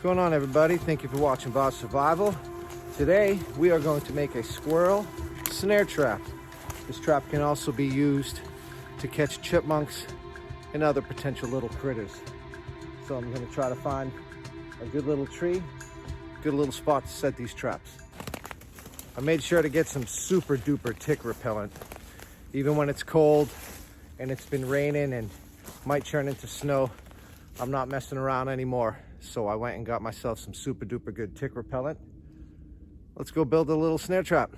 going on, everybody? Thank you for watching Bob's Survival. Today we are going to make a squirrel snare trap. This trap can also be used to catch chipmunks and other potential little critters. So I'm going to try to find a good little tree, good little spot to set these traps. I made sure to get some super duper tick repellent. Even when it's cold and it's been raining and might turn into snow, I'm not messing around anymore. So I went and got myself some super duper good tick repellent. Let's go build a little snare trap.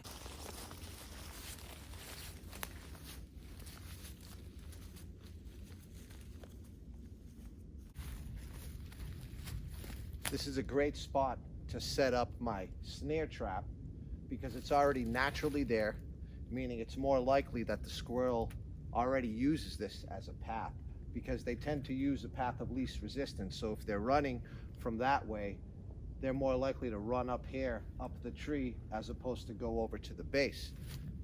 This is a great spot to set up my snare trap because it's already naturally there, meaning it's more likely that the squirrel already uses this as a path, because they tend to use a path of least resistance. So if they're running from that way, they're more likely to run up here, up the tree, as opposed to go over to the base.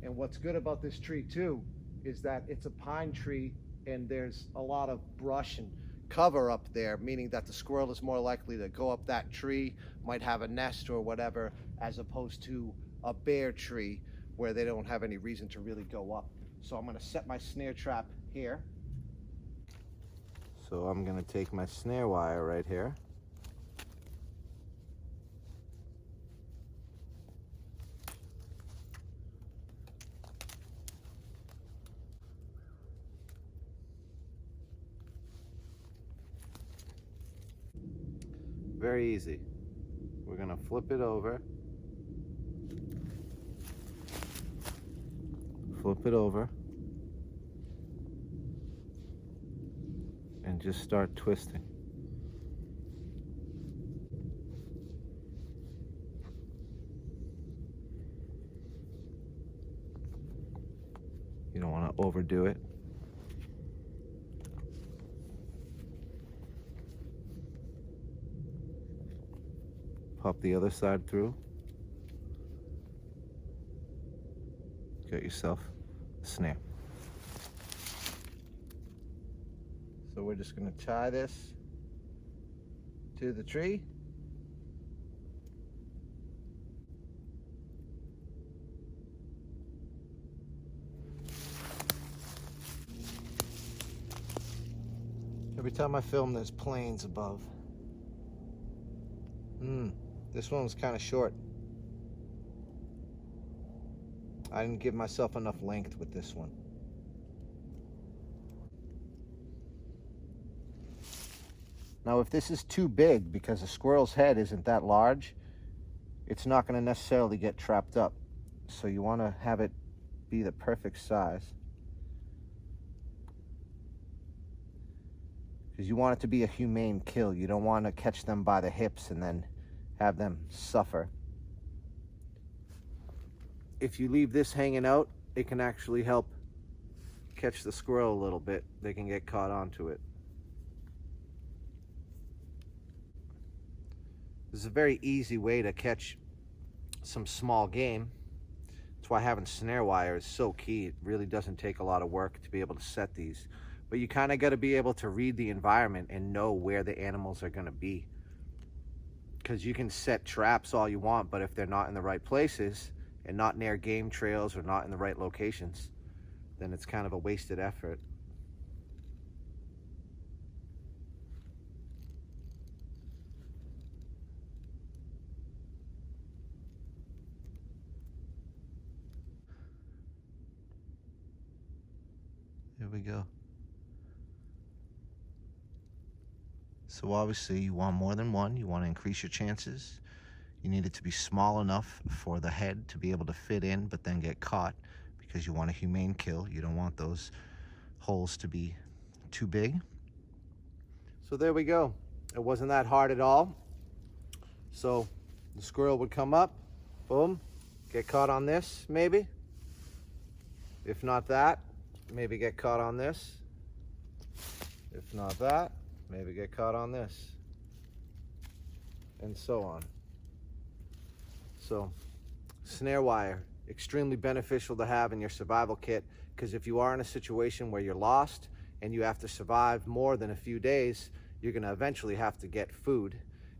And what's good about this tree too is that it's a pine tree and there's a lot of brush and cover up there, meaning that the squirrel is more likely to go up that tree, might have a nest or whatever, as opposed to a bare tree where they don't have any reason to really go up. So I'm going to set my snare trap here. So I'm going to take my snare wire right here. Very easy. We're going to flip it over. Flip it over. And just start twisting. You don't want to overdo it. Pop the other side through. Get yourself a snare. So we're just going to tie this to the tree. Every time I film, there's planes above. This one was kind of short. I didn't give myself enough length with this one. Now, if this is too big, because a squirrel's head isn't that large, it's not going to necessarily get trapped up. So you want to have it be the perfect size. Because you want it to be a humane kill. You don't want to catch them by the hips and then have them suffer. If you leave this hanging out, it can actually help catch the squirrel a little bit. They can get caught onto it. This is a very easy way to catch some small game. That's why having snare wire is so key. It really doesn't take a lot of work to be able to set these. But you kind of got to be able to read the environment and know where the animals are going to be. Because you can set traps all you want, but if they're not in the right places and not near game trails or not in the right locations, then it's kind of a wasted effort. Here we go. So obviously you want more than one. You want to increase your chances. You need it to be small enough for the head to be able to fit in but then get caught, because you want a humane kill. You don't want those holes to be too big. So there we go. It wasn't that hard at all. So the squirrel would come up, boom, get caught on this maybe. If not that, maybe get caught on this. If not that, maybe get caught on this. And so on. So, snare wire, extremely beneficial to have in your survival kit, because if you are in a situation where you're lost and you have to survive more than a few days, you're going to eventually have to get food.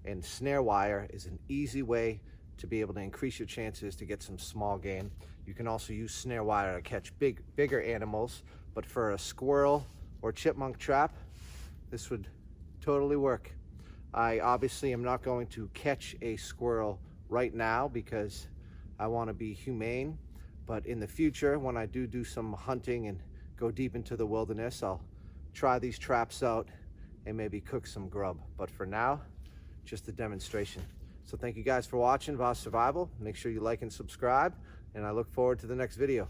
And snare wire is an easy way to be able to increase your chances to get some small game. You can also use snare wire to catch bigger animals, but for a squirrel or chipmunk trap, this would totally work. I obviously am not going to catch a squirrel right now because I want to be humane, but in the future, when I do some hunting and go deep into the wilderness, I'll try these traps out and maybe cook some grub. But for now, just a demonstration. So thank you guys for watching Voss Survival. Make sure you like and subscribe, and I look forward to the next video.